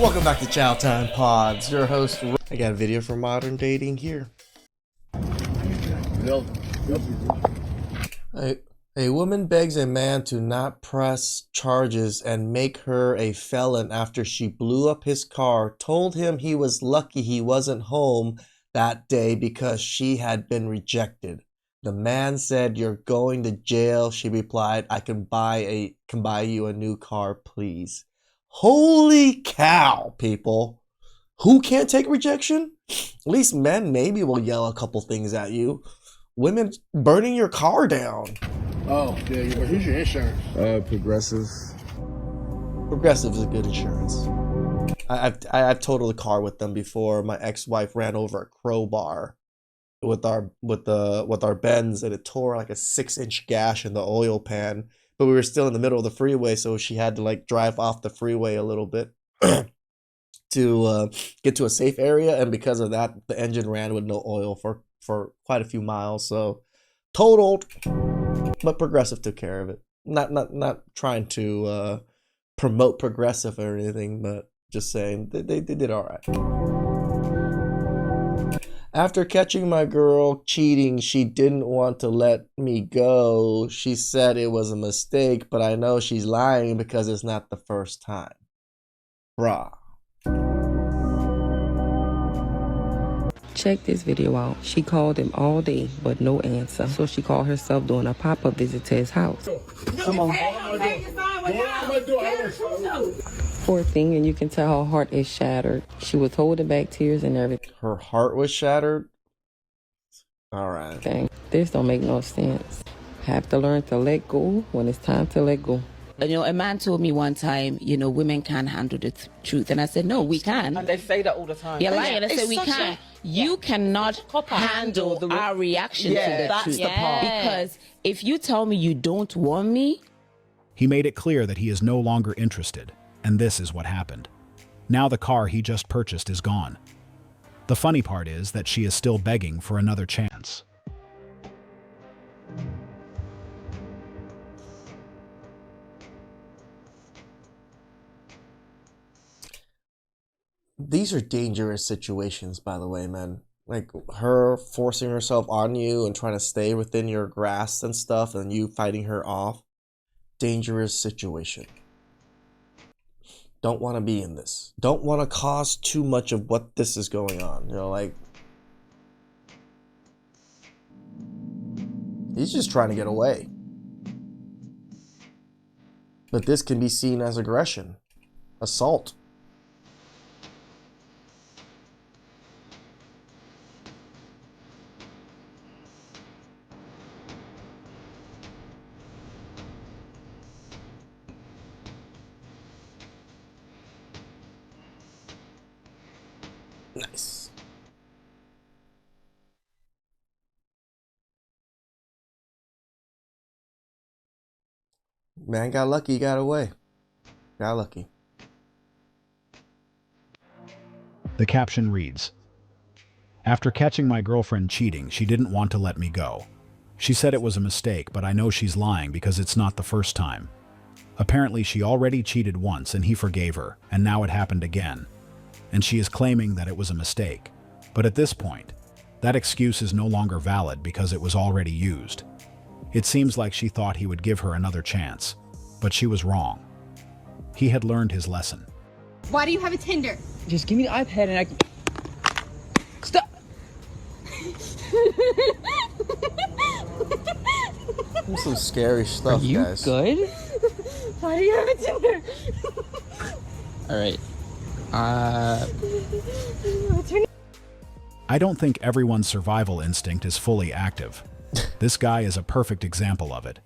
Welcome back to CHOWTIME Pods. Your host, I got a video for Modern Dating here. A woman begs a man to not press charges and make her a felon after she blew up his car, told him he was lucky he wasn't home that day because she had been rejected. The man said, "You're going to jail." She replied, "I can buy you a new car, please." Holy cow, people. Who can't take rejection? At least men maybe will yell a couple things at you. Women burning your car down. Oh, yeah, but who's your insurance? Progressive. Progressive is a good insurance. I've totaled a car with them before. My ex-wife ran over a crowbar with our Benz, and it tore like a 6-inch gash in the oil pan. But we were still in the middle of the freeway, so she had to like drive off the freeway a little bit to get to a safe area. And because of that, the engine ran with no oil for quite a few miles. So totaled, but Progressive took care of it. Not trying to promote Progressive or anything, but just saying they did all right. After catching my girl cheating, she didn't want to let me go. She said it was a mistake, but I know she's lying because it's not the first time. Bruh. Check this video out. She called him all day, but no answer. So she called herself doing a pop-up visit to his house. Come on. Poor thing, and you can tell her heart is shattered. She was holding back tears and everything. Her heart was shattered? Alright. This don't make no sense. Have to learn to let go when it's time to let go. You know, a man told me one time, you know, women can't handle the truth. And I said, no, we can. And they say that all the time. You're lying. I said, we can. You cannot handle our reaction to the truth. The part. Because if you tell me you don't want me. He made it clear that he is no longer interested. And this is what happened. Now the car he just purchased is gone. The funny part is that she is still begging for another chance. These are dangerous situations, by the way, man. Like her forcing herself on you and trying to stay within your grasp and stuff, and you fighting her off. Dangerous situation. Don't want to be in this. Don't want to cause too much of what this is going on. You know, like, he's just trying to get away. But this can be seen as aggression, assault. Nice. Man got lucky, got away. Got lucky. The caption reads, "After catching my girlfriend cheating, she didn't want to let me go. She said it was a mistake, but I know she's lying because it's not the first time. Apparently she already cheated once and he forgave her, and now it happened again. And she is claiming that it was a mistake. But at this point, that excuse is no longer valid because it was already used. It seems like she thought he would give her another chance, but she was wrong. He had learned his lesson." Why do you have a Tinder? Just give me the iPad and I can... Stop! There's some scary stuff, guys. Good? Why do you have a Tinder? Alright. I don't think everyone's survival instinct is fully active. This guy is a perfect example of it.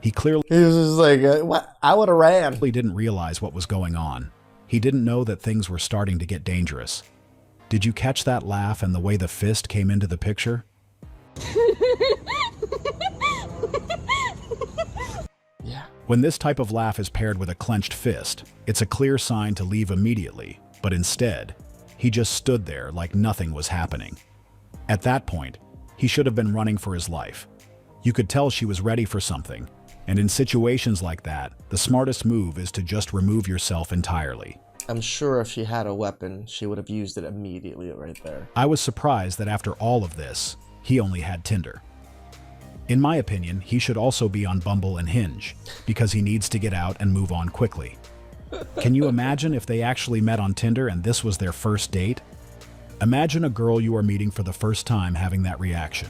He clearly was just like, what? I would have ran. didn't realize what was going on. He didn't know that things were starting to get dangerous. Did you catch that laugh and the way the fist came into the picture? Yeah. When this type of laugh is paired with a clenched fist, it's a clear sign to leave immediately, but instead, he just stood there like nothing was happening. At that point, he should have been running for his life. You could tell she was ready for something, and in situations like that, the smartest move is to just remove yourself entirely. I'm sure if she had a weapon, she would have used it immediately right there. I was surprised that after all of this, he only had Tinder. In my opinion, he should also be on Bumble and Hinge, because he needs to get out and move on quickly. Can you imagine if they actually met on Tinder and this was their first date? Imagine a girl you are meeting for the first time having that reaction.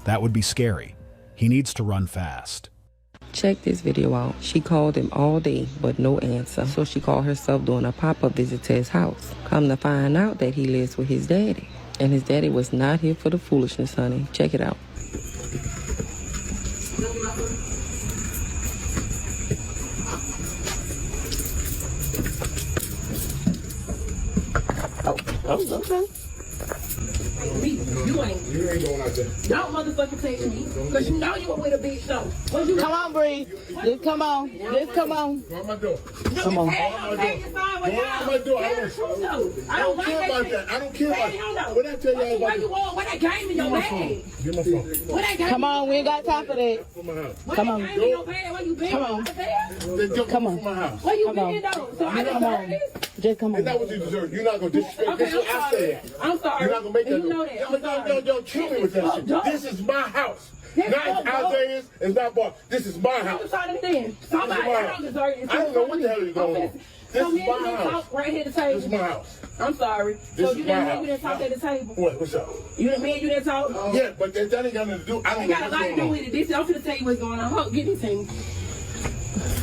That would be scary. He needs to run fast. Check this video out. She called him all day, but no answer. So she called herself doing a pop-up visit to his house. Come to find out that he lives with his daddy. And his daddy was not here for the foolishness, honey. Check it out. Oh, okay. You ain't going out there. Don't motherfucking text me. Because you know you were with a bitch, though. Come on, Bree. Just come on. Just come on. Go on my door. Come on. Go on my door. I don't care about that. I don't care about that. What I tell y'all about Where you want? Where that game in your bag? Get my phone. Where that game? Come on, we ain't got time for that. From my house. Come on. Where you been? Where you been? Come on. Come on. From my house. Where you Come been, on. though? So I Come on. deserve this? Just come It's not on. what you deserve. You're not going to disrespect. Okay, This is what I said. I'm sorry. You're not going to make that. You know that. I'm sorry. Don't kill me with that shit. This is my house. Not Isaiah's. It's not Bar. This is my house. I'm sorry then. Somebody, I don't deserve it. I don't know what the hell is going on. This is my house. Right here at the table. This is my house. I'm sorry. So you didn't talk at the table? What's up? You didn't talk? Yeah, but that ain't got nothing to do. I don't It know got a what's lot to going do on. with it. This, I'm gonna tell you what's going on. Hold, get this thing.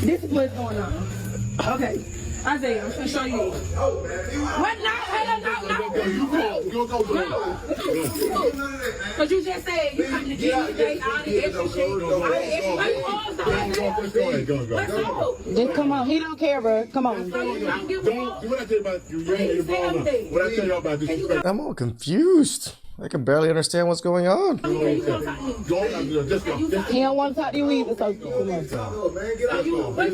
This is what's going on. Okay. Isaiah, I'm gonna show you this. What? No, Because you just said you come to get me today, all the extra shit. Why you always Let's go. Just come on. He don't care, bro. Come on. Don't give a fuck. What I tell you about you, you ain't involved enough. What I tell you about disrespect. I'm all confused. I can barely understand what's going on. Go on, just go. He don't want to talk to you either, so come on. So you want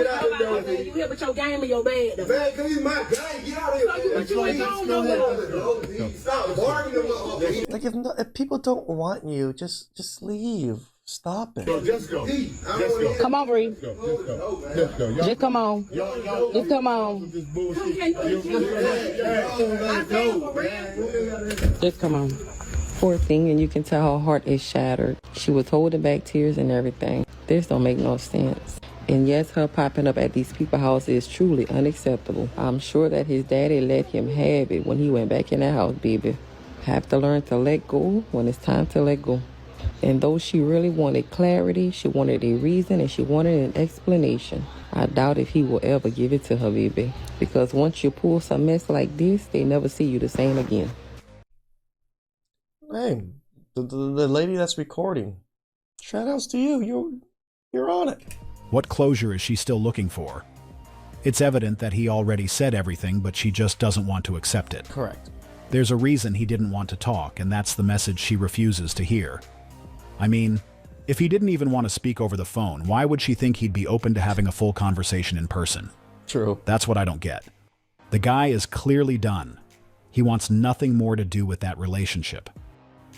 to you here with your game in your bed. Though. Man, cause he's my guy. Get out of here. But you ain't going nowhere. Stop bargaining. Like if people don't want you, just leave. Stop it. Just go. Just go. Come on, Bree. Just go. Just go. Just come on. Just come on. This bullshit. Just come on. Poor thing, and you can tell her heart is shattered. She was holding back tears and everything. This don't make no sense. And yes, her popping up at these people's houses is truly unacceptable. I'm sure that his daddy let him have it when he went back in the house, baby. Have to learn to let go when it's time to let go. And though she really wanted clarity, she wanted a reason, and she wanted an explanation, I doubt if he will ever give it to her, baby. Because once you pull some mess like this, they never see you the same again. Hey, the lady that's recording, shout outs to you. You're on it. What closure is she still looking for? It's evident that he already said everything, but she just doesn't want to accept it. Correct. There's a reason he didn't want to talk, and that's the message she refuses to hear. I mean, if he didn't even want to speak over the phone, why would she think he'd be open to having a full conversation in person? True. That's what I don't get. The guy is clearly done. He wants nothing more to do with that relationship.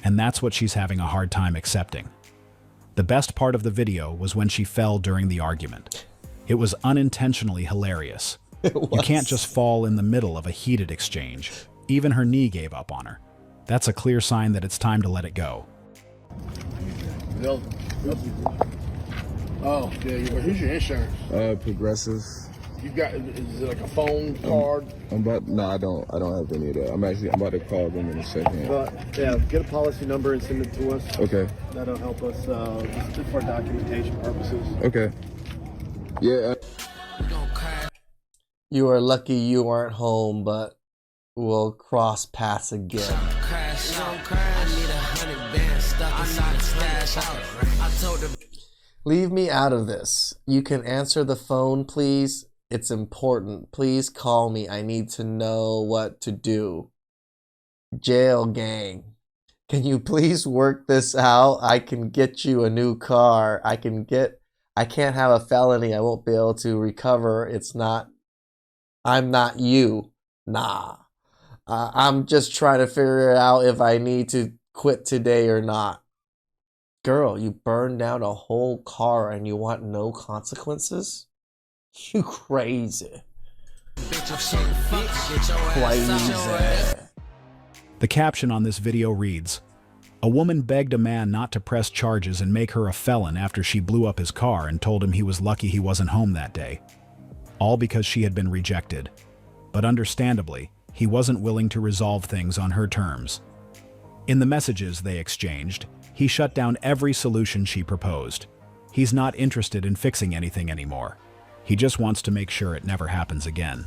And that's what she's having a hard time accepting. The best part of the video was when she fell during the argument. It was unintentionally hilarious. You can't just fall in the middle of a heated exchange. Even her knee gave up on her. That's a clear sign that it's time to let it go. Oh, yeah. Here's your insurance. Progressive. You got, is it like a phone card? No, I don't have any of that. I'm about to call them in a second. Yeah, get a policy number and send it to us. Okay. That'll help us just for documentation purposes. Okay. Yeah. You are lucky you aren't home, but we'll cross paths again. Leave me out of this. You can answer the phone, please. It's important. Please call me. I need to know what to do. Jail gang. Can you please work this out? I can get you a new car. I can't have a felony. I won't be able to recover. I'm not you. Nah. I'm just trying to figure out if I need to quit today or not. Girl, you burned down a whole car and you want no consequences? You crazy. Crazy. The caption on this video reads, "A woman begged a man not to press charges and make her a felon after she blew up his car and told him he was lucky he wasn't home that day. All because she had been rejected. But understandably, he wasn't willing to resolve things on her terms. In the messages they exchanged, he shut down every solution she proposed. He's not interested in fixing anything anymore. He just wants to make sure it never happens again."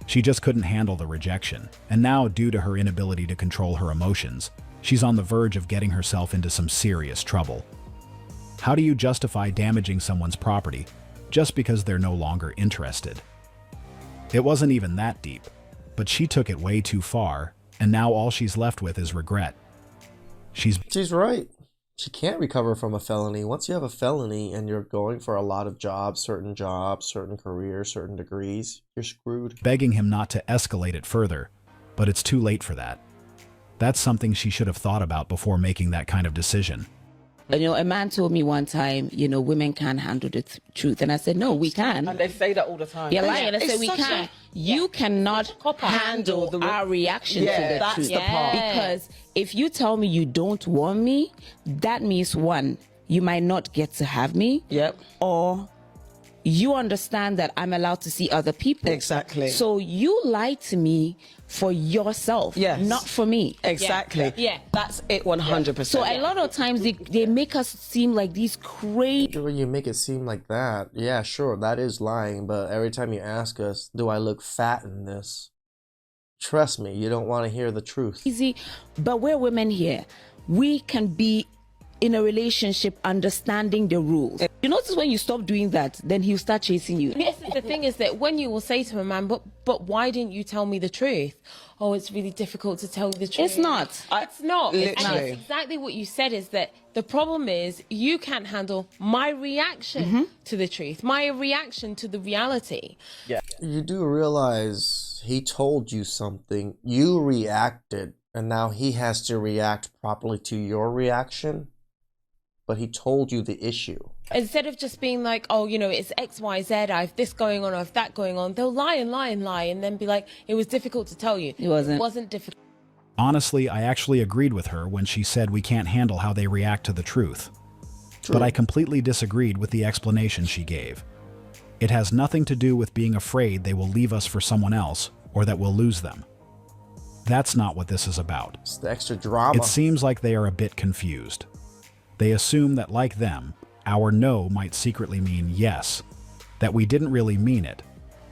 She just couldn't handle the rejection, and now, due to her inability to control her emotions, she's on the verge of getting herself into some serious trouble. How do you justify damaging someone's property just because they're no longer interested? It wasn't even that deep, but she took it way too far, and now all she's left with is regret. She's right. She can't recover from a felony. Once you have a felony and you're going for a lot of jobs, certain careers, certain degrees, you're screwed. Begging him not to escalate it further, but it's too late for that. That's something she should have thought about before making that kind of decision. A man told me one time, women can't handle the truth. And I said, no, we can. And they say that all the time. You're lying. I said, we can. You cannot handle our reaction to the truth. The part. Because if you tell me you don't want me, that means, one, you might not get to have me. Yep. Or you understand that I'm allowed to see other people. Exactly. So you lied to me for yourself, not for me. Exactly. Yeah. That's it 100%. So a lot of times they make us seem like these crazy... When you make it seem like that, yeah, sure, that is lying, but every time you ask us, do I look fat in this? Trust me, you don't want to hear the truth. Easy, but we're women here. We can be in a relationship understanding the rules. You notice when you stop doing that, then he'll start chasing you. Yes, the thing is that when you will say to a man, but why didn't you tell me the truth? Oh, it's really difficult to tell you the truth. It's not. It's not. Literally. And it's exactly what you said, is that the problem is you can't handle my reaction to the truth, my reaction to the reality. Yeah. You do realize he told you something, you reacted, and now he has to react properly to your reaction? But he told you the issue. Instead of just being like, oh, it's X, Y, Z, I have this going on, I have that going on, they'll lie and lie and lie and then be like, it was difficult to tell you. It wasn't. It wasn't difficult. Honestly, I actually agreed with her when she said we can't handle how they react to the truth. True. But I completely disagreed with the explanation she gave. It has nothing to do with being afraid they will leave us for someone else or that we'll lose them. That's not what this is about. It's the extra drama. It seems like they are a bit confused. They assume that, like them, our no might secretly mean yes, that we didn't really mean it,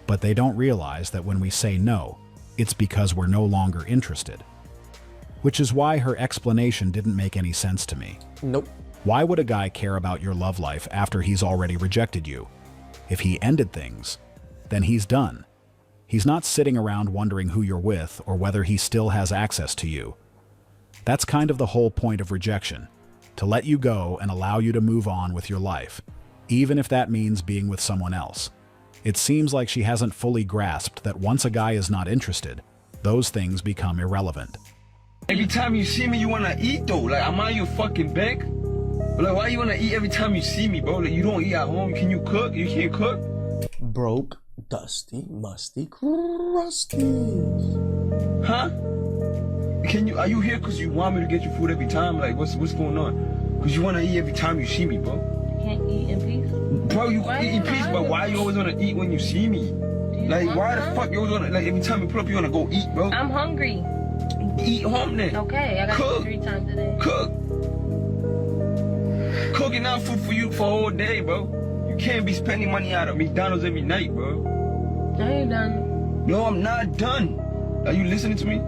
but they don't realize that when we say no, it's because we're no longer interested. Which is why her explanation didn't make any sense to me. Nope. Why would a guy care about your love life after he's already rejected you? If he ended things, then he's done. He's not sitting around wondering who you're with or whether he still has access to you. That's kind of the whole point of rejection. To let you go and allow you to move on with your life, even if that means being with someone else. It seems like she hasn't fully grasped that once a guy is not interested, those things become irrelevant. Every time you see me, you wanna eat though. Like, am I your fucking bank? Like, why you wanna eat every time you see me, bro? Like, you don't eat at home. Can you cook? You can't cook? Broke, dusty, musty, crusty. Huh? Are you here because you want me to get you food every time? Like, what's going on? Because you want to eat every time you see me, bro. Can't eat in peace? Bro, you eat in peace, but why you always want to eat when you see me? Like, why the fuck you always want to, like, every time you pull up, you want to go eat, bro? I'm hungry. Eat home then. Okay, I got Cook. 3 times a day. Cook. Cooking out food for you for a whole day, bro. You can't be spending money out at McDonald's every night, bro. Are you done? No, I'm not done. Are you listening to me?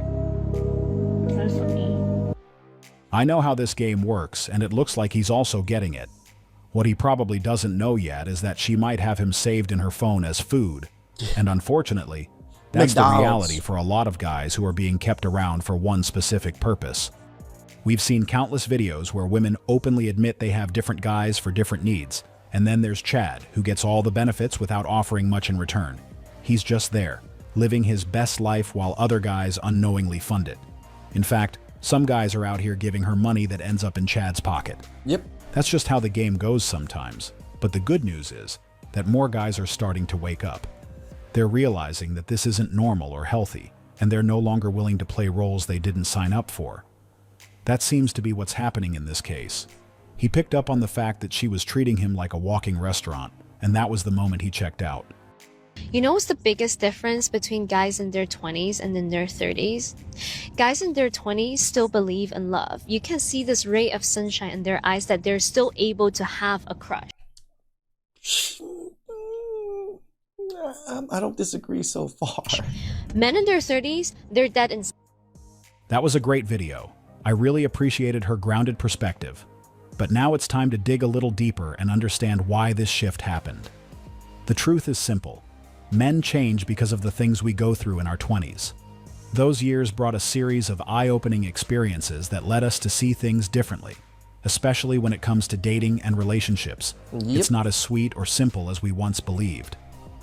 I know how this game works, and it looks like he's also getting it. What he probably doesn't know yet is that she might have him saved in her phone as food, and unfortunately, that's the reality for a lot of guys who are being kept around for one specific purpose. We've seen countless videos where women openly admit they have different guys for different needs, and then there's Chad, who gets all the benefits without offering much in return. He's just there, living his best life while other guys unknowingly fund it. In fact, some guys are out here giving her money that ends up in Chad's pocket. Yep. That's just how the game goes sometimes. But the good news is that more guys are starting to wake up. They're realizing that this isn't normal or healthy, and they're no longer willing to play roles they didn't sign up for. That seems to be what's happening in this case. He picked up on the fact that she was treating him like a walking restaurant, and that was the moment he checked out. You know what's the biggest difference between guys in their 20s and in their 30s? Guys in their 20s still believe in love. You can see this ray of sunshine in their eyes that they're still able to have a crush. I don't disagree so far. Men in their 30s, they're dead inside. That was a great video. I really appreciated her grounded perspective. But now it's time to dig a little deeper and understand why this shift happened. The truth is simple. Men change because of the things we go through in our 20s. Those years brought a series of eye-opening experiences that led us to see things differently, especially when it comes to dating and relationships. Yep. It's not as sweet or simple as we once believed.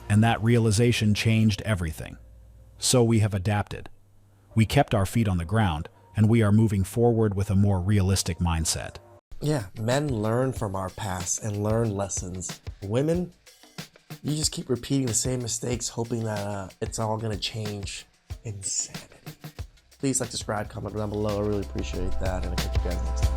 And that realization changed everything. So we have adapted. We kept our feet on the ground, and we are moving forward with a more realistic mindset. Yeah, men learn from our past and learn lessons. Women, you just keep repeating the same mistakes, hoping that it's all gonna change. Insanity. Please like, subscribe, comment down below. I really appreciate that, and I'll catch you guys next time.